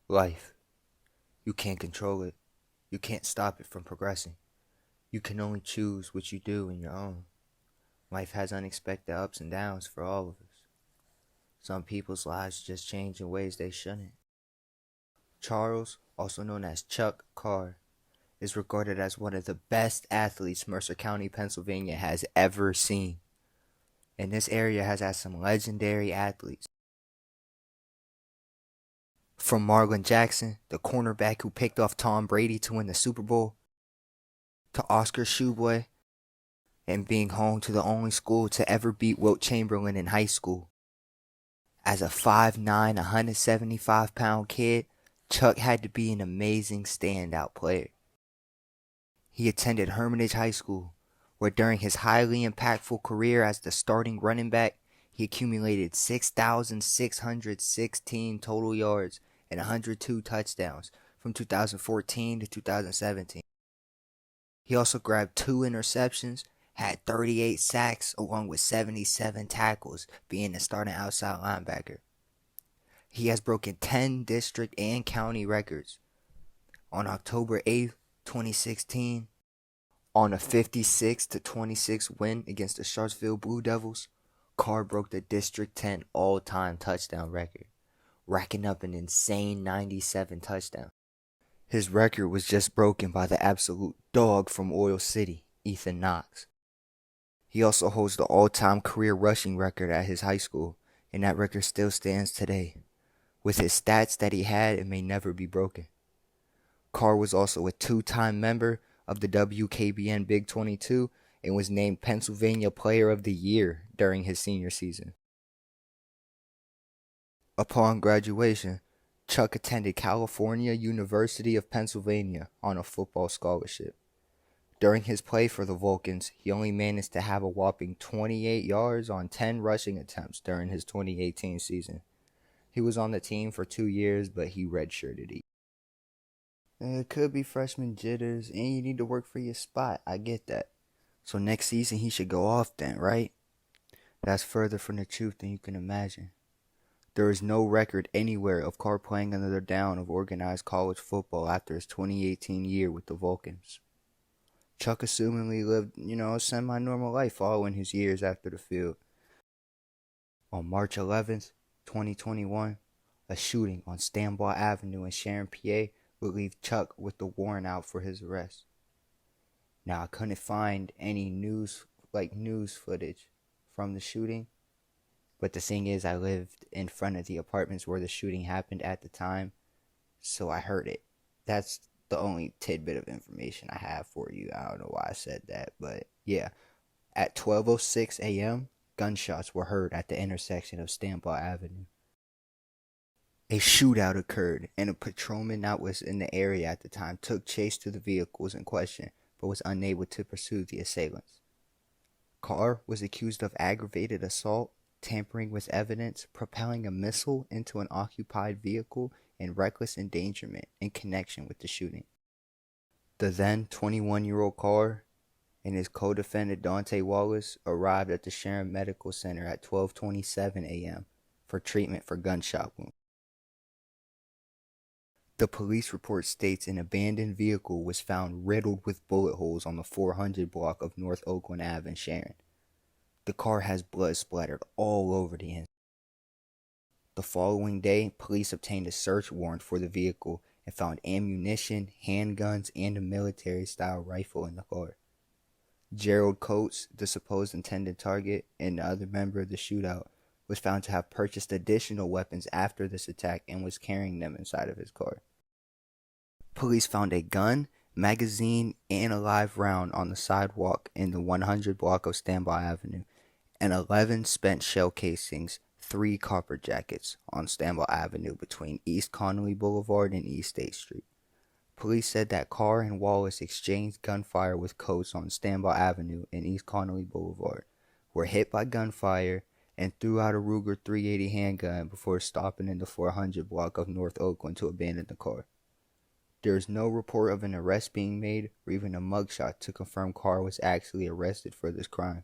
Life. You can't control it. You can't stop it from progressing. You can only choose what you do in your own. Life has unexpected ups and downs for all of us. Some people's lives just change in ways they shouldn't. Charles, also known as Chuck Carr, is regarded as one of the best athletes Mercer County, Pennsylvania has ever seen. And this area has had some legendary athletes. From Marlon Jackson, the cornerback who picked off Tom Brady to win the Super Bowl, to Oscar Tshiebwe, and being home to the only school to ever beat Wilt Chamberlain in high school. As a 5'9", 175-pound kid, Chuck had to be an amazing standout player. He attended Hermitage High School, where during his highly impactful career as the starting running back, he accumulated 6,616 total yards and 102 touchdowns from 2014 to 2017. He also grabbed 2 interceptions, had 38 sacks, along with 77 tackles, being the starting outside linebacker. He has broken 10 district and county records. On October 8th, 2016, on a 56-26 win against the Sharpsville Blue Devils, Carr broke the District 10 all-time touchdown record, racking up an insane 97 touchdowns. His record was just broken by the absolute dog from Oil City, Ethan Knox. He also holds the all-time career rushing record at his high school, and that record still stands today. With his stats that he had, it may never be broken. Carr was also a 2-time member of the WKBN Big 22 and was named Pennsylvania Player of the Year during his senior season. Upon graduation, Chuck attended California University of Pennsylvania on a football scholarship. During his play for the Vulcans, he only managed to have a whopping 28 yards on 10 rushing attempts during his 2018 season. He was on the team for 2 years, but he redshirted. It could be freshman jitters, and you need to work for your spot. I get that. So next season he should go off then, right? That's further from the truth than you can imagine. There is no record anywhere of Carr playing another down of organized college football after his 2018 year with the Vulcans. Chuck assumingly lived, a semi-normal life following his years after the field. On March 11th, 2021, a shooting on Stambaugh Avenue in Sharon, PA would leave Chuck with the warrant out for his arrest. Now, I couldn't find any news footage from the shooting, but the thing is, I lived in front of the apartments where the shooting happened at the time, so I heard it. That's the only tidbit of information I have for you. I don't know why I said that, but yeah. At 12:06 a.m., gunshots were heard at the intersection of Stambaugh Avenue. A shootout occurred, and a patrolman that was in the area at the time took chase to the vehicles in question, but was unable to pursue the assailants. Carr was accused of aggravated assault, tampering with evidence, propelling a missile into an occupied vehicle, and reckless endangerment in connection with the shooting. The then 21-year-old Carr and his co-defendant Dante Wallace arrived at the Sharon Medical Center at 12:27 a.m. for treatment for gunshot wounds. The police report states an abandoned vehicle was found riddled with bullet holes on the 400 block of North Oakland Ave in Sharon. The car has blood splattered all over the inside. The following day, police obtained a search warrant for the vehicle and found ammunition, handguns, and a military-style rifle in the car. Gerald Coates, the supposed intended target and the other member of the shootout, was found to have purchased additional weapons after this attack and was carrying them inside of his car. Police found a gun, magazine, and a live round on the sidewalk in the 100 block of Stambaugh Avenue, and 11 spent shell casings, 3 copper jackets on Stambaugh Avenue between East Connolly Boulevard and East State Street. Police said that Carr and Wallace exchanged gunfire with Coates on Stambaugh Avenue and East Connolly Boulevard, were hit by gunfire, and threw out a Ruger 380 handgun before stopping in the 400 block of North Oakland to abandon the car. There is no report of an arrest being made or even a mugshot to confirm Carr was actually arrested for this crime.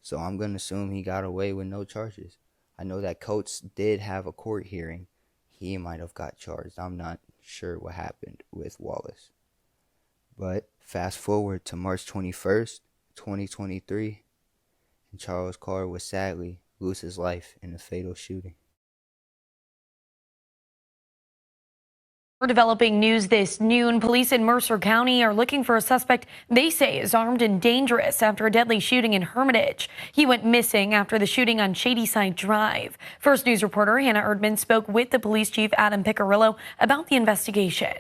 So I'm going to assume he got away with no charges. I know that Coates did have a court hearing. he might have got charged. I'm not sure what happened with Wallace. But fast forward to March 21st, 2023, and Charles Carr would sadly lose his life in a fatal shooting. We're developing news this noon. Police in Mercer County are looking for a suspect they say is armed and dangerous after a deadly shooting in Hermitage. He went missing after the shooting on Shadyside Drive. First News reporter Hannah Erdman spoke with the police chief Adam Piccirillo about the investigation.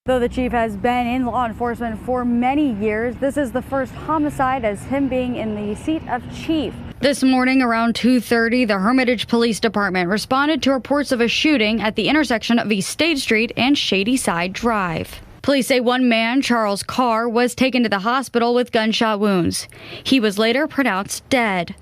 Though the chief has been in law enforcement for many years, this is the first homicide as him being in the seat of chief. This morning around 2:30, the Hermitage Police Department responded to reports of a shooting at the intersection of East State Street and Shadyside Drive. Police say one man, Charles Carr, was taken to the hospital with gunshot wounds. He was later pronounced dead.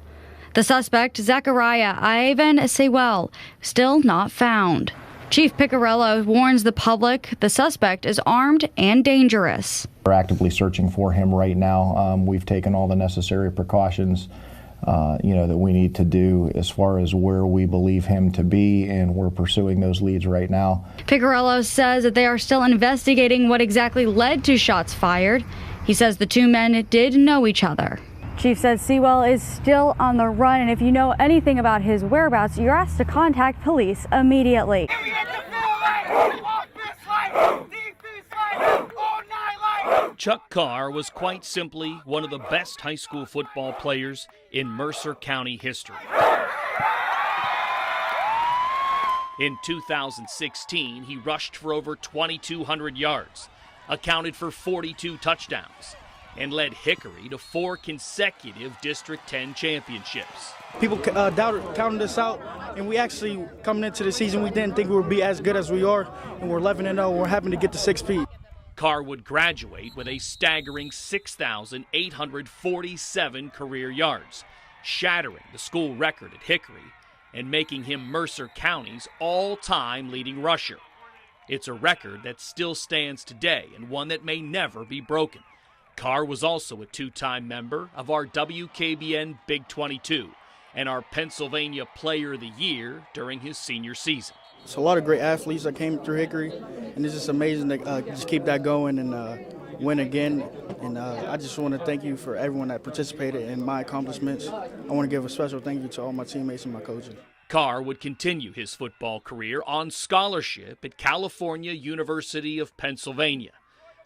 The suspect, Zachariah Ivan Sewell, still not found. Chief Piccirillo warns the public the suspect is armed and dangerous. We're actively searching for him right now. We've taken all the necessary precautions that we need to do as far as where we believe him to be, and we're pursuing those leads right now. Piccirillo says that they are still investigating what exactly led to shots fired. He says the two men did know each other. Chief says Sewell is still on the run, and if you know anything about his whereabouts, you're asked to contact police immediately. Chuck Carr was quite simply one of the best high school football players in Mercer County history. In 2016, he rushed for over 2,200 yards, accounted for 42 touchdowns, and led Hickory to 4 consecutive District 10 championships. People counted us out, and we actually, coming into the season, we didn't think we would be as good as we are, and we're 11-0. We're happy to get to 6P. Carr would graduate with a staggering 6,847 career yards, shattering the school record at Hickory and making him Mercer County's all-time leading rusher. It's a record that still stands today and one that may never be broken. Carr was also a 2-time member of our WKBN Big 22 and our Pennsylvania Player of the Year during his senior season. It's a lot of great athletes that came through Hickory, and it's just amazing to just keep that going and win again. And I just want to thank you for everyone that participated in my accomplishments. I want to give a special thank you to all my teammates and my coaches. Carr would continue his football career on scholarship at California University of Pennsylvania,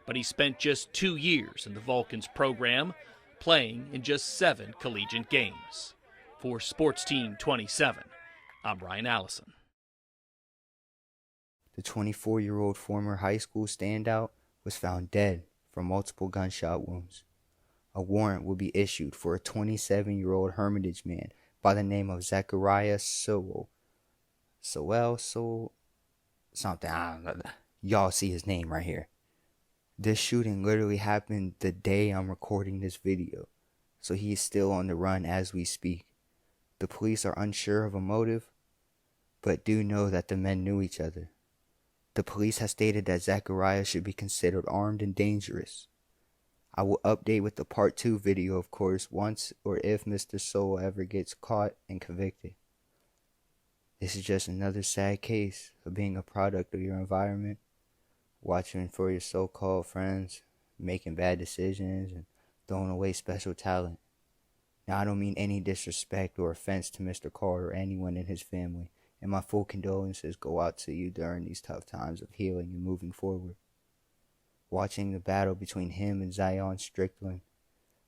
but he spent just 2 years in the Vulcans program, playing in just 7 collegiate games. For Sports Team 27, I'm Ryan Allison. The 24-year-old former high school standout was found dead from multiple gunshot wounds. A warrant will be issued for a 27-year-old Hermitage man by the name of Zachariah Sewell. Something, I don't know. Y'all see his name right here. This shooting literally happened the day I'm recording this video, so he is still on the run as we speak. The police are unsure of a motive, but do know that the men knew each other. The police has stated that Zachariah should be considered armed and dangerous. I will update with the part 2 video, of course, once or if Mr. Sewell ever gets caught and convicted. This is just another sad case of being a product of your environment, watching for your so-called friends, making bad decisions, and throwing away special talent. Now, I don't mean any disrespect or offense to Mr. Carr or anyone in his family, and my full condolences go out to you during these tough times of healing and moving forward. Watching the battle between him and Zion Strickland,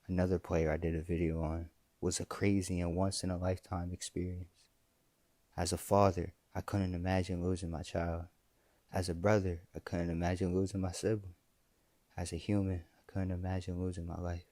another player I did a video on, was a crazy and once-in-a-lifetime experience. As a father, I couldn't imagine losing my child. As a brother, I couldn't imagine losing my sibling. As a human, I couldn't imagine losing my life.